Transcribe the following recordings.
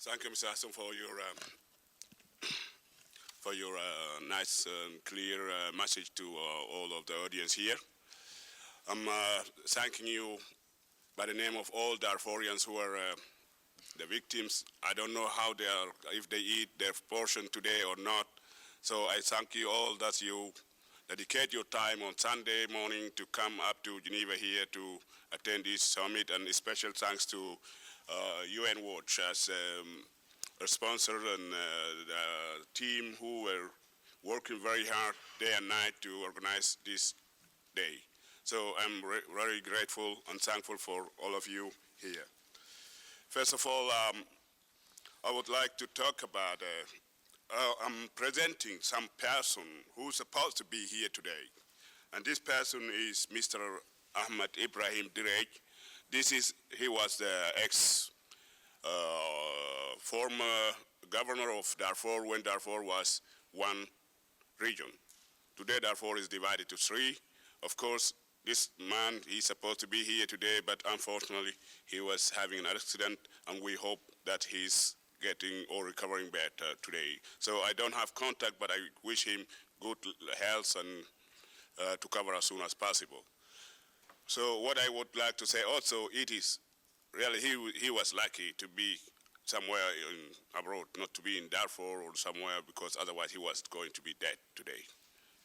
Thank you, Mr. Hassan, for your nice and clear message to all of the audience here. I'm thanking you by the name of all Darfurians who are the victims. I don't know how they are, if they eat their portion today or not. So I thank you all that you dedicate your time on Sunday morning to come up to Geneva here to attend this summit, and a special thanks to UN Watch as a sponsor and the team who were working very hard day and night to organize this day. So I'm very grateful and thankful for all of you here. First of all, I would like to talk about, I'm presenting some person who's supposed to be here today. And this person is Mr. Ahmed Ibrahim Direk. He was the former governor of Darfur when Darfur was one region. Today Darfur is divided to three. Of course, this man, he's supposed to be here today, but unfortunately he was having an accident, and we hope that he's getting or recovering better today. So I don't have contact, but I wish him good health and to cover as soon as possible. So what I would like to say also, it is really he was lucky to be somewhere abroad, not to be in Darfur or somewhere, because otherwise he was going to be dead today.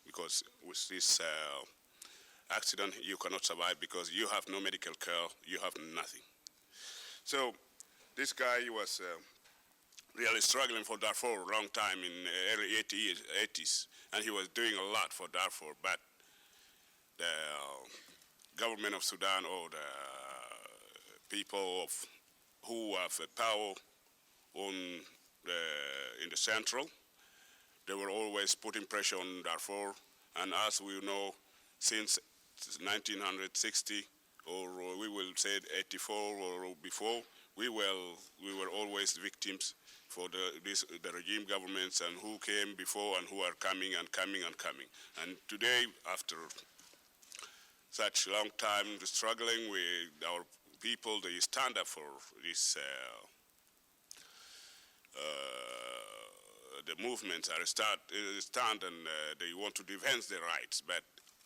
Because with this accident, you cannot survive because you have no medical care, you have nothing. So this guy was really struggling for Darfur a long time in early 80s, and he was doing a lot for Darfur, but the government of Sudan or the people who have power in the central, they were always putting pressure on Darfur, and as we know, since 1960, or we will say 84 or before, we were always victims for the regime governments and who came before and who are coming and coming and coming. And today, after such long time struggling with our people, they stand up for this, the movements are stand and they want to defend their rights, but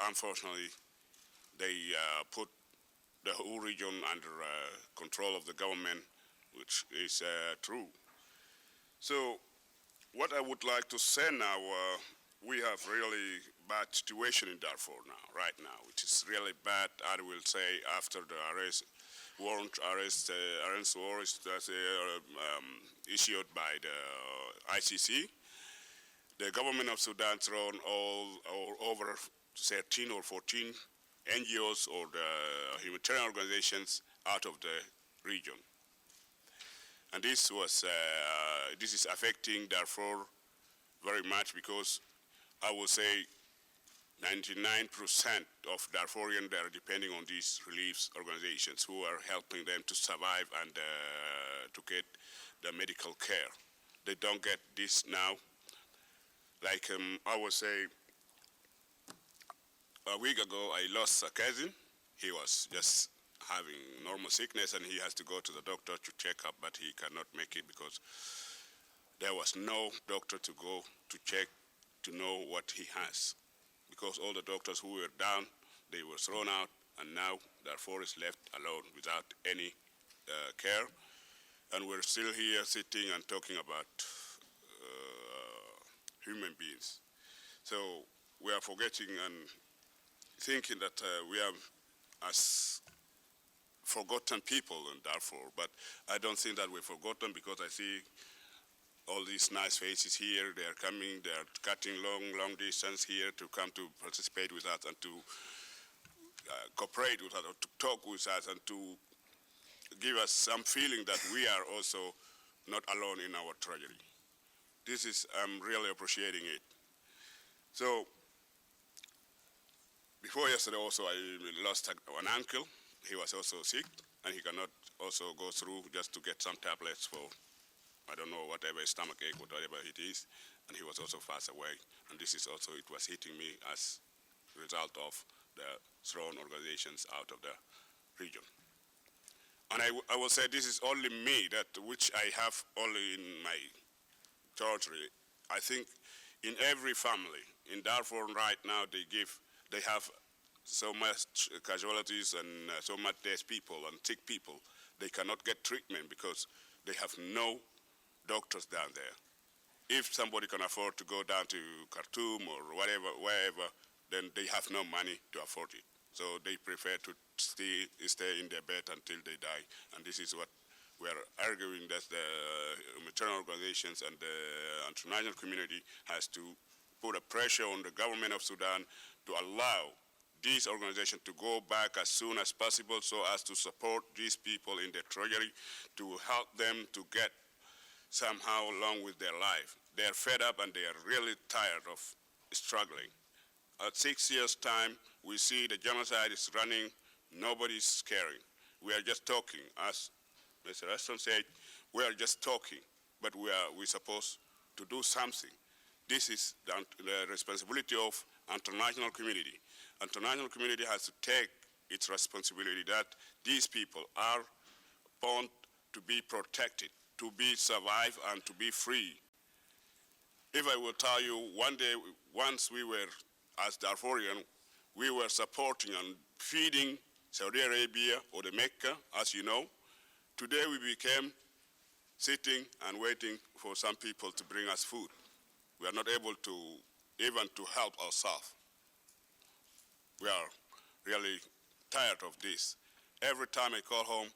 unfortunately, they put the whole region under control of the government, which is true. So what I would like to say now, we have really bad situation in Darfur now, right now, which is really bad, I will say, after the warrant arrest warrant issued by the ICC. The government of Sudan thrown over 13 or 14 NGOs or the humanitarian organizations out of the region. And this is affecting Darfur very much because I would say 99% of Darfurians, they are depending on these relief organizations who are helping them to survive and to get the medical care. They don't get this now. Like I would say, a week ago, I lost a cousin. He was just having normal sickness, and he has to go to the doctor to check up, but he cannot make it because there was no doctor to go to check to know what he has. Because all the doctors who were down, they were thrown out, and now Darfur is left alone without any care. And we're still here sitting and talking about human beings. So we are forgetting and thinking that we are as forgotten people in Darfur, but I don't think that we're forgotten because I see all these nice faces here. They are coming, they are cutting long distance here to come to participate with us and to cooperate with us, or to talk with us, and to give us some feeling that we are also not alone in our tragedy. This is, I'm really appreciating it. So, before yesterday also I lost an uncle. He was also sick, and he cannot also go through just to get some tablets for, I don't know, whatever, stomach ache, whatever it is, and he was also passed away. And this is also, it was hitting me as a result of the thrown organizations out of the region. And I will say this is only me, that which I have only in my territory. I think in every family in Darfur right now they have so much casualties and so much dead people and sick people. They cannot get treatment because they have no doctors down there. If somebody can afford to go down to Khartoum or whatever, wherever, then they have no money to afford it. So they prefer to stay in their bed until they die. And this is what we are arguing, that the humanitarian organizations and the international community has to put a pressure on the government of Sudan to allow these organizations to go back as soon as possible so as to support these people in their treasury, to help them to get somehow along with their life. They are fed up and they are really tired of struggling. At 6 years' time, we see the genocide is running, nobody's caring. We are just talking. As Mr. Aston said, we are just talking, but we're supposed to do something. This is the responsibility of international community. International community has to take its responsibility that these people are born to be protected, to be survive and to be free. If I will tell you, one day, once we were, as Darfurian, we were supporting and feeding Saudi Arabia or the Mecca, as you know. Today we became sitting and waiting for some people to bring us food. We are not able to even to help ourselves. We are really tired of this. Every time I call home,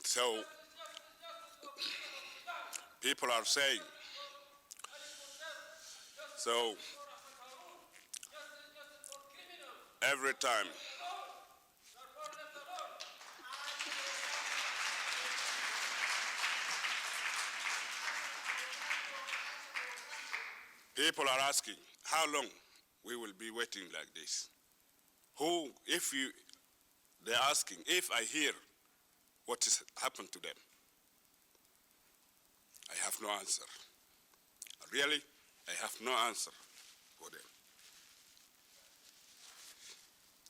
so people are saying, so every time people are asking how long we will be waiting like this. They're asking if I hear what has happened to them. I have no answer. Really, I have no answer for them.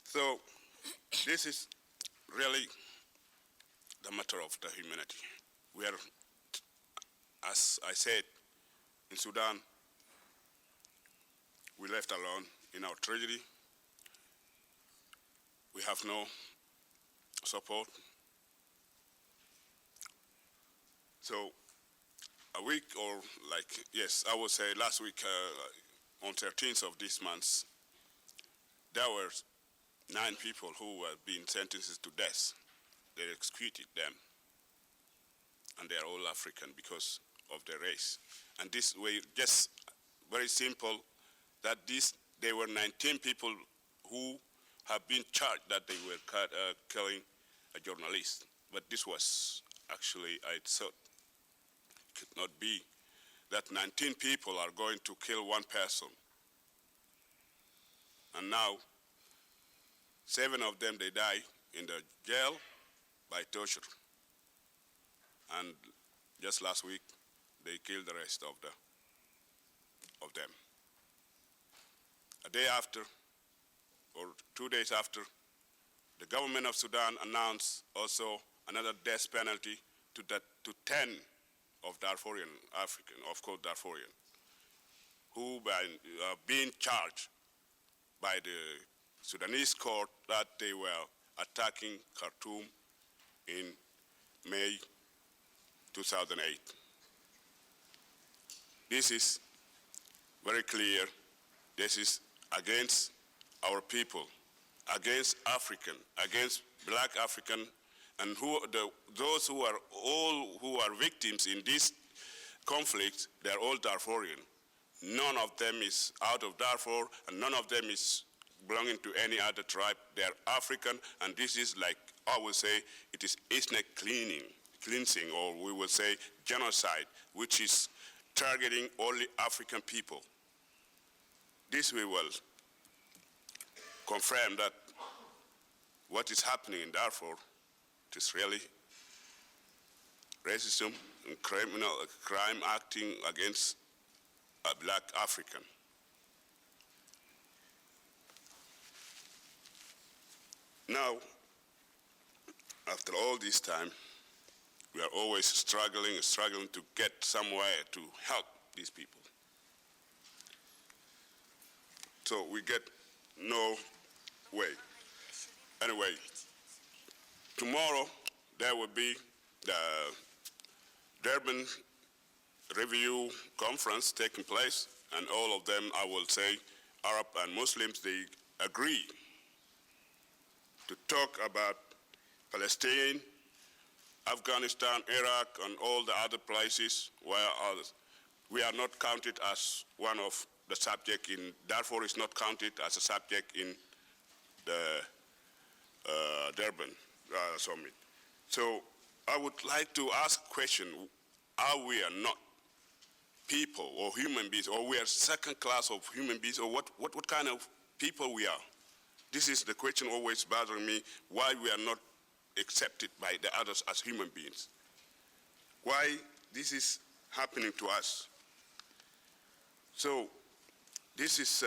So this is really the matter of the humanity. We are, as I said, in Sudan, we left alone in our tragedy. We have no support. So a week or I would say last week on 13th of this month, there were 9 people who were being sentenced to death. They executed them. And they are all African because of their race. And this way, just very simple, that they were 19 people who have been charged that they were killing a journalist. But this was actually, I thought, could not be that 19 people are going to kill one person. And now, 7 of them, they die in the jail by torture. And just last week, they killed the rest of them. A day after, or 2 days after, the government of Sudan announced also another death penalty to 10 of Darfurian African, of course Darfurian, who are being charged by the Sudanese court that they were attacking Khartoum in May 2008. This is very clear. This is against our people, against African, against black African, and those who are victims in this conflict, they're all Darfurian. None of them is out of Darfur, and none of them is belonging to any other tribe. They're African, and this is, like I would say, it is ethnic cleaning. cleansing, or we will say genocide, which is targeting only African people. This we will confirm that what is happening in Darfur is really racism and crime acting against a black African. Now, after all this time, we are always struggling to get somewhere to help these people. So we get no way. Anyway, tomorrow there will be the Durban Review Conference taking place, and all of them, I will say, Arab and Muslims, they agree to talk about Palestine, Afghanistan, Iraq, and all the other places where others. We are not counted as one of the subject in Darfur is not counted as a subject in the Durban summit. So I would like to ask a question: are we are not people or human beings, or we are second class of human beings, or what kind of people we are? This is the question always bothering me, why we are not accepted by the others as human beings. Why this is happening to us. So this is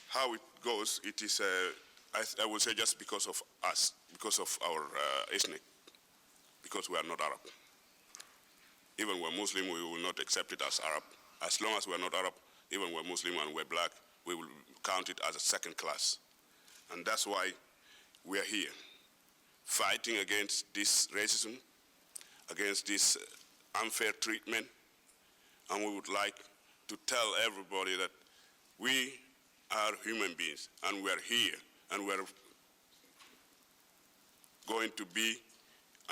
how it goes. It is, I would say, just because of us, because of our ethnic, because we are not Arab. Even we're Muslim, we will not accept it as Arab. As long as we're not Arab, even we're Muslim and we're black, we will count it as a second class. And that's why we are here, fighting against this racism, against this unfair treatment. And we would like to tell everybody that we are human beings, and we're here, and we're going to be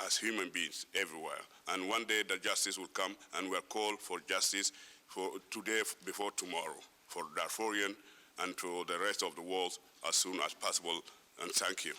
as human beings everywhere. And one day the justice will come, and we're called for justice for today before tomorrow, for Darfurian and to the rest of the world as soon as possible. And thank you.